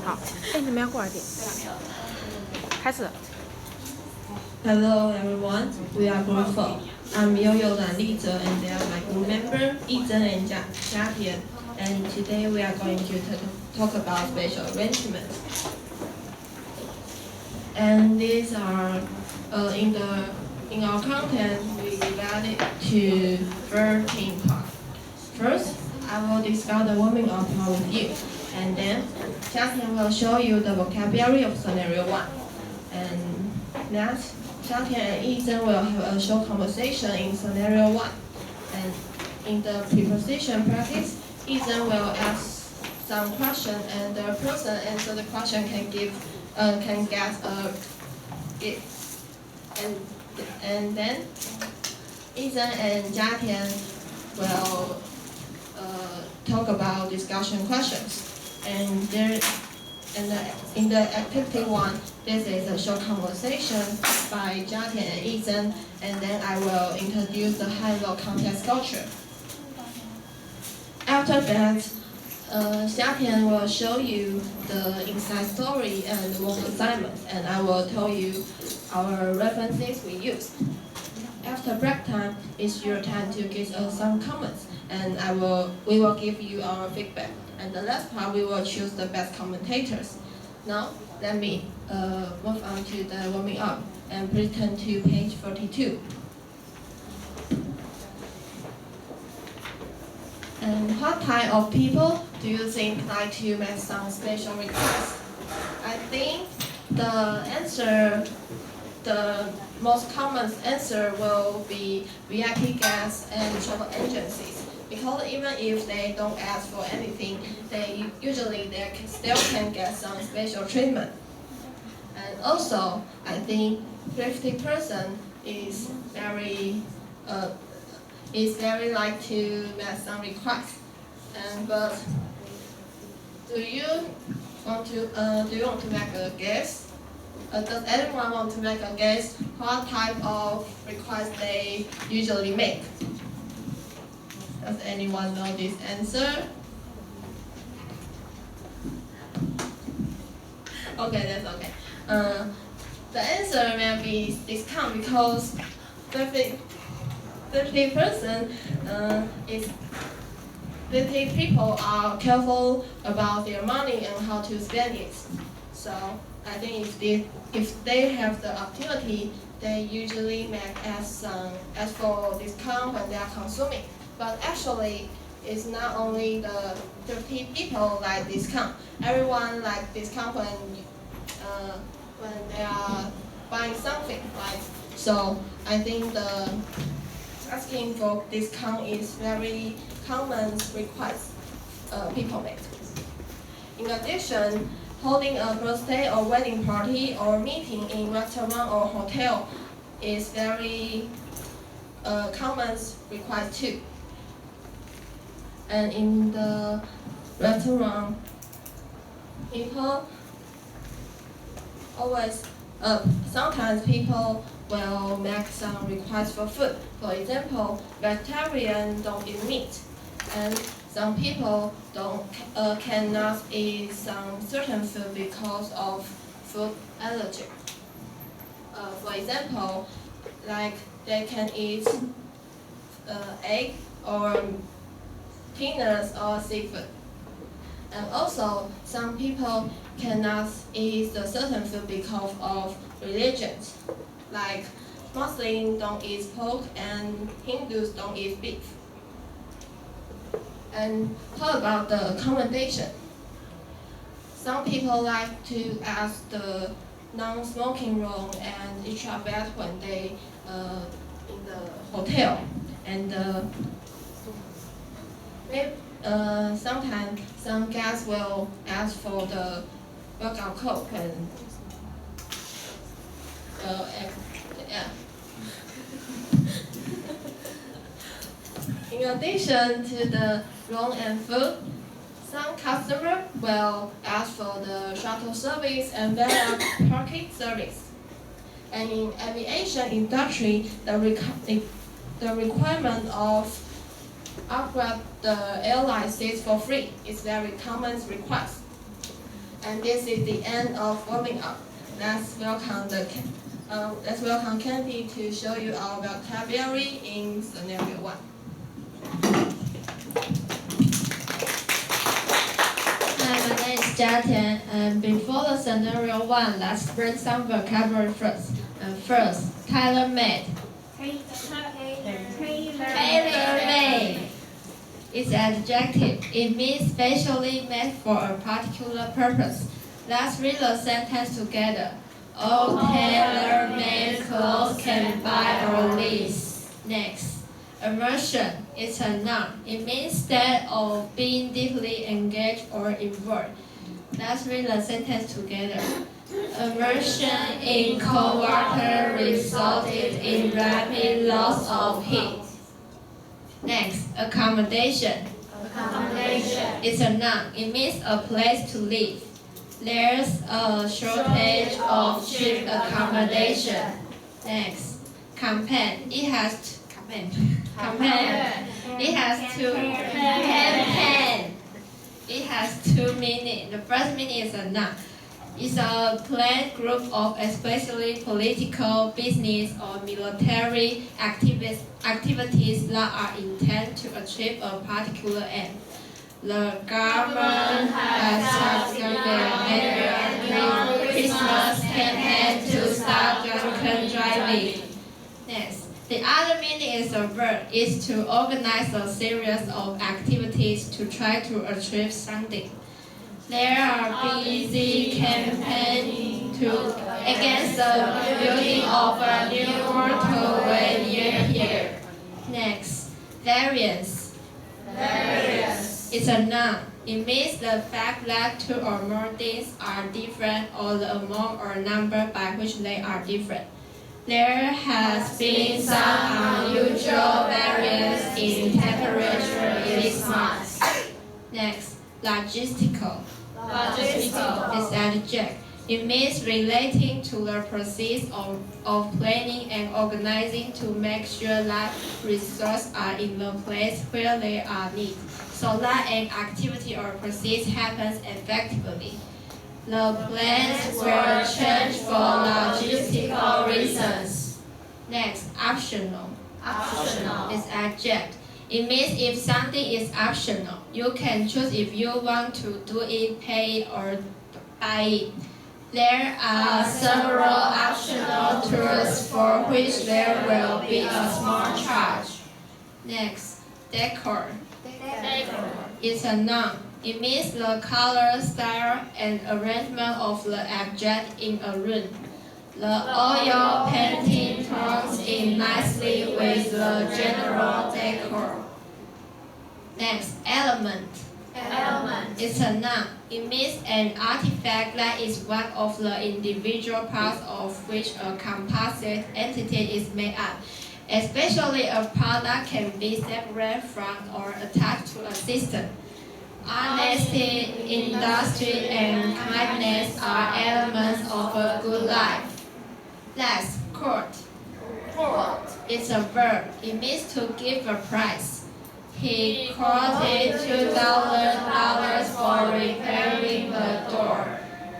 好，哎，你们要过来点。开始。Hello everyone, we are group 4. I'm Yo-Yo and Lizhe, and they are my group member, Yizhen and Jiatian. And today we are going to talk about spatial arrangement. And these are, in our content, we divided to 13 parts. First, I will discuss the warming up part with you, and then Jiatian will show you the vocabulary of scenario 1. And next, Jiatian and Yizhen will have a short conversation in scenario 1. And in the preposition practice, Yizhen will ask some question, and the person answer the question can get a gift. And then Yizhen and Jiatian will talk about discussion questions. And in the activity 1, this is a short conversation by Jiatian and Yizhen, and then I will introduce the high-level context culture. After that, Jiatian will show you the inside story and the work assignments, and I will tell you our references we used. After break time, it's your time to give us some comments, and we will give you our feedback. And the last part, we will choose the best commentators. Now, let me move on to the warming up, and please turn to page 42. And what type of people do you think like to make some special requests? I think the most common answer will be VIP guests and travel agencies. Because even if they don't ask for anything, they still can get some special treatment. And also, I think 50% is very like to make some requests. But do you want to make a guess? Does anyone want to make a guess what type of request they usually make? Does anyone know this answer? Okay, that's okay. The answer may be discount because 50% is 50 people are careful about their money and how to spend it. So I think if they have the opportunity, they usually ask for discount when they are consuming. But actually, it's not only the 50 people like discount. Everyone like discount when they are buying something, right? So I think the asking for discount is very common request people make. In addition, holding a birthday or wedding party or meeting in restaurant or hotel is very common request too. And in the restaurant, people sometimes people will make some requests for food. For example, vegetarian don't eat meat, and some people cannot eat some certain food because of food allergy. For example, like they can eat egg or peanuts or seafood. And also, some people cannot eat a certain food because of religions. Like Muslims don't eat pork and Hindus don't eat beef. And how about the accommodation? Some people like to ask the non-smoking room and extra bed when they in the hotel. And sometimes some guests will ask for the workout coat when yeah. In addition to the room and food, some customers will ask for the shuttle service and valet parking service. And in aviation industry, the requirement of upgrade the airline seats for free is very common request. And this is the end of warming up. Let's welcome Candy to show you our vocabulary in scenario 1. Hi, my name is Jiatian, and before the scenario 1, let's learn some vocabulary first. First, tailor-made. Tailor-made. It's an adjective. It means specially made for a particular purpose. Let's read the sentence together. All tailor-made clothes can buy or lease. Next, immersion. It's a noun. It means state of being deeply engaged or involved. Let's read the sentence together. Immersion in cold water resulted in rapid loss of heat. Next, accommodation. It's a noun. It means a place to live. There's a shortage of cheap accommodation. Next, campaign. It has campaign. It has two meanings. The first meaning is a noun. It's a planned group of especially political, business, or military activities that are intended to achieve a particular end. The government has suspended annual Christmas campaign to stop drunken driving. Next, the other meaning is a verb. Is to organize a series of activities to try to achieve something. There are busy campaigns against the building of a new motorway near here. Next, variance. It's a noun. It means the fact that two or more things are different or the amount or number by which they are different. There has been some unusual variance in temperature this month. Next, logistical. It's an adjective. It means relating to the process of planning and organizing to make sure that resources are in the place where they are needed, so that an activity or process happens effectively. The plans were changed for logistical reasons. Next, optional. It's adjective. It means if something is optional, you can choose if you want to do it, pay, or buy it. There are several optional tours for which there will be a small charge. Next, decor. It's a noun. It means the color, style, and arrangement of the object in a room. The oil painting turns in nicely with the general decor. Next, element. It's a noun. It means an artifact that is one of the individual parts of which a composite entity is made up, especially a part that can be separated from or attached to a system. Honesty, industry, and kindness are elements of a good life. Last, court. It's a verb. It means to give a price. He quoted $2,000 for repairing the door.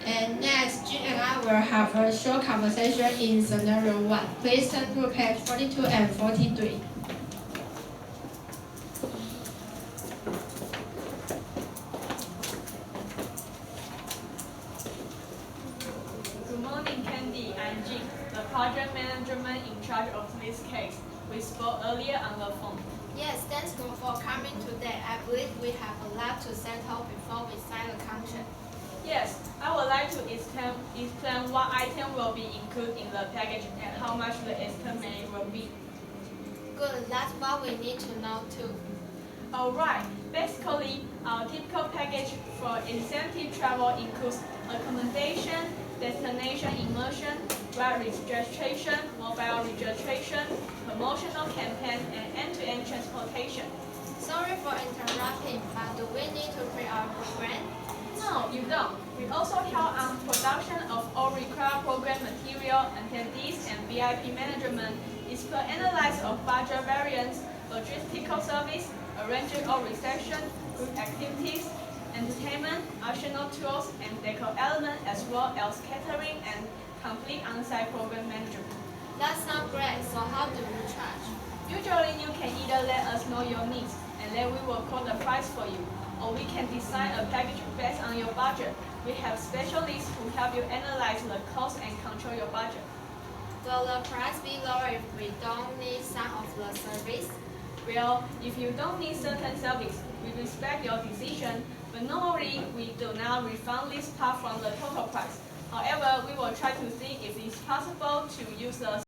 And next, Jun and I will have a short conversation in scenario 1. Please turn to page 42 and 43. Good morning, Candy. I'm Jin, the project management in charge of this case. We spoke earlier on the phone. Yes, thanks for coming today. I believe we have a lot to settle before we sign the contract. Yes, I would like to explain what item will be included in the package and how much the estimate will be. Good, that's what we need to know too. Alright, basically, our typical package for incentive travel includes accommodation, destination immersion, ride registration, mobile registration, promotional campaign, and end-to-end transportation. Sorry for interrupting, but do we need to create our program? No, you don't. We also help on production of all required program material, attendees, and VIP management, display analysis of budget variance, logistical service, arranging all reception, group activities, entertainment, optional tools, and decor elements, as well as catering and complete on-site program management. That sounds great. So how do you charge? Usually, you can either let us know your needs, and then we will quote the price for you, or we can design a package based on your budget. We have specialists who help you analyze the cost and control your budget. Will the price be lower if we don't need some of the service? Well, if you don't need certain service, we respect your decision, but normally we do not refund this part from the total price. However, we will try to see if it's possible to use the